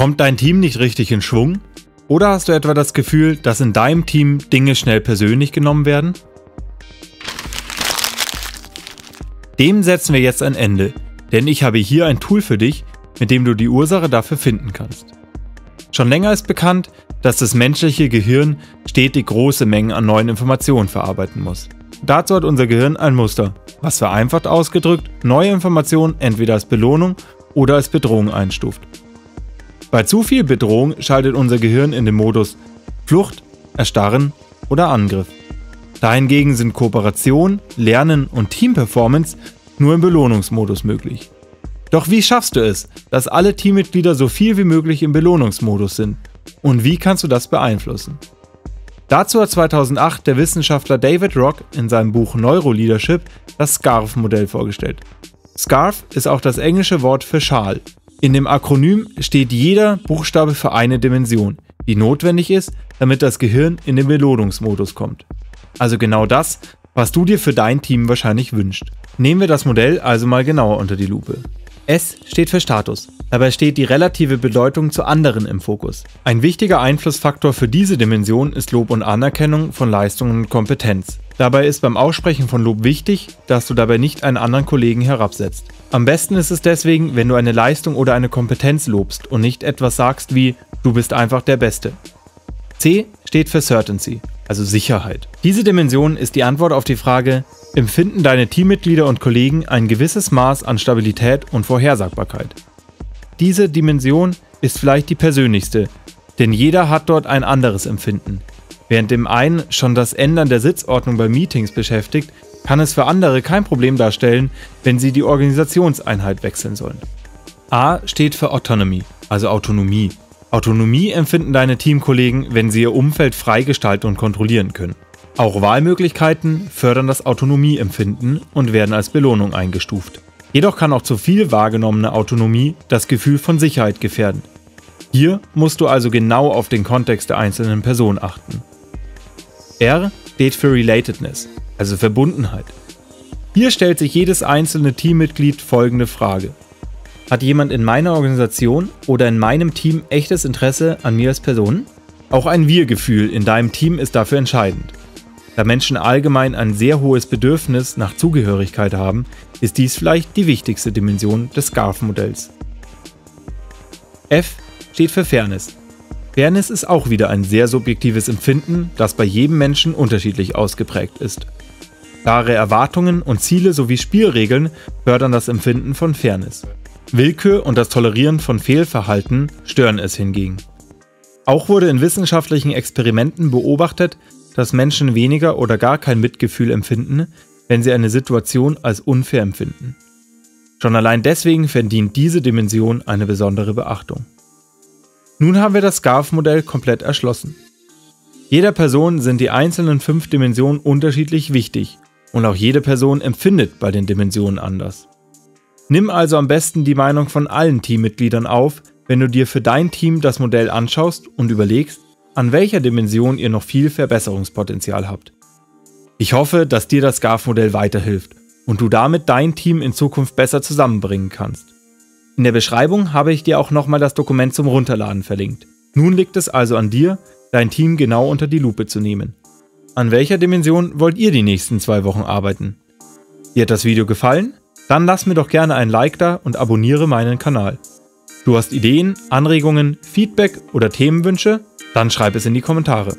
Kommt dein Team nicht richtig in Schwung? Oder hast du etwa das Gefühl, dass in deinem Team Dinge schnell persönlich genommen werden? Dem setzen wir jetzt ein Ende, denn ich habe hier ein Tool für dich, mit dem du die Ursache dafür finden kannst. Schon länger ist bekannt, dass das menschliche Gehirn stetig große Mengen an neuen Informationen verarbeiten muss. Dazu hat unser Gehirn ein Muster, was vereinfacht ausgedrückt neue Informationen entweder als Belohnung oder als Bedrohung einstuft. Bei zu viel Bedrohung schaltet unser Gehirn in den Modus Flucht, Erstarren oder Angriff. Dahingegen sind Kooperation, Lernen und Teamperformance nur im Belohnungsmodus möglich. Doch wie schaffst du es, dass alle Teammitglieder so viel wie möglich im Belohnungsmodus sind? Und wie kannst du das beeinflussen? Dazu hat 2008 der Wissenschaftler David Rock in seinem Buch Neuroleadership das SCARF-Modell vorgestellt. SCARF ist auch das englische Wort für Schal. In dem Akronym steht jeder Buchstabe für eine Dimension, die notwendig ist, damit das Gehirn in den Belohnungsmodus kommt. Also genau das, was du dir für dein Team wahrscheinlich wünschst. Nehmen wir das Modell also mal genauer unter die Lupe. S steht für Status. Dabei steht die relative Bedeutung zu anderen im Fokus. Ein wichtiger Einflussfaktor für diese Dimension ist Lob und Anerkennung von Leistung und Kompetenz. Dabei ist beim Aussprechen von Lob wichtig, dass du dabei nicht einen anderen Kollegen herabsetzt. Am besten ist es deswegen, wenn du eine Leistung oder eine Kompetenz lobst und nicht etwas sagst wie „Du bist einfach der Beste“. C steht für Certainty, also Sicherheit. Diese Dimension ist die Antwort auf die Frage: Empfinden deine Teammitglieder und Kollegen ein gewisses Maß an Stabilität und Vorhersagbarkeit? Diese Dimension ist vielleicht die persönlichste, denn jeder hat dort ein anderes Empfinden. Während dem einen schon das Ändern der Sitzordnung bei Meetings beschäftigt, kann es für andere kein Problem darstellen, wenn sie die Organisationseinheit wechseln sollen. A steht für Autonomy, also Autonomie. Autonomie empfinden deine Teamkollegen, wenn sie ihr Umfeld frei gestalten und kontrollieren können. Auch Wahlmöglichkeiten fördern das Autonomieempfinden und werden als Belohnung eingestuft. Jedoch kann auch zu viel wahrgenommene Autonomie das Gefühl von Sicherheit gefährden. Hier musst du also genau auf den Kontext der einzelnen Person achten. R steht für Relatedness, also Verbundenheit. Hier stellt sich jedes einzelne Teammitglied folgende Frage: Hat jemand in meiner Organisation oder in meinem Team echtes Interesse an mir als Person? Auch ein Wir-Gefühl in deinem Team ist dafür entscheidend. Da Menschen allgemein ein sehr hohes Bedürfnis nach Zugehörigkeit haben, ist dies vielleicht die wichtigste Dimension des SCARF-Modells. F steht für Fairness. Fairness ist auch wieder ein sehr subjektives Empfinden, das bei jedem Menschen unterschiedlich ausgeprägt ist. Klare Erwartungen und Ziele sowie Spielregeln fördern das Empfinden von Fairness. Willkür und das Tolerieren von Fehlverhalten stören es hingegen. Auch wurde in wissenschaftlichen Experimenten beobachtet, dass Menschen weniger oder gar kein Mitgefühl empfinden, wenn sie eine Situation als unfair empfinden. Schon allein deswegen verdient diese Dimension eine besondere Beachtung. Nun haben wir das SCARF-Modell komplett erschlossen. Jeder Person sind die einzelnen 5 Dimensionen unterschiedlich wichtig und auch jede Person empfindet bei den Dimensionen anders. Nimm also am besten die Meinung von allen Teammitgliedern auf, wenn du dir für dein Team das Modell anschaust und überlegst, an welcher Dimension ihr noch viel Verbesserungspotenzial habt. Ich hoffe, dass dir das SCARF-Modell weiterhilft und du damit dein Team in Zukunft besser zusammenbringen kannst. In der Beschreibung habe ich dir auch nochmal das Dokument zum Runterladen verlinkt. Nun liegt es also an dir, dein Team genau unter die Lupe zu nehmen. An welcher Dimension wollt ihr die nächsten 2 Wochen arbeiten? Dir hat das Video gefallen? Dann lass mir doch gerne ein Like da und abonniere meinen Kanal. Du hast Ideen, Anregungen, Feedback oder Themenwünsche? Dann schreib es in die Kommentare.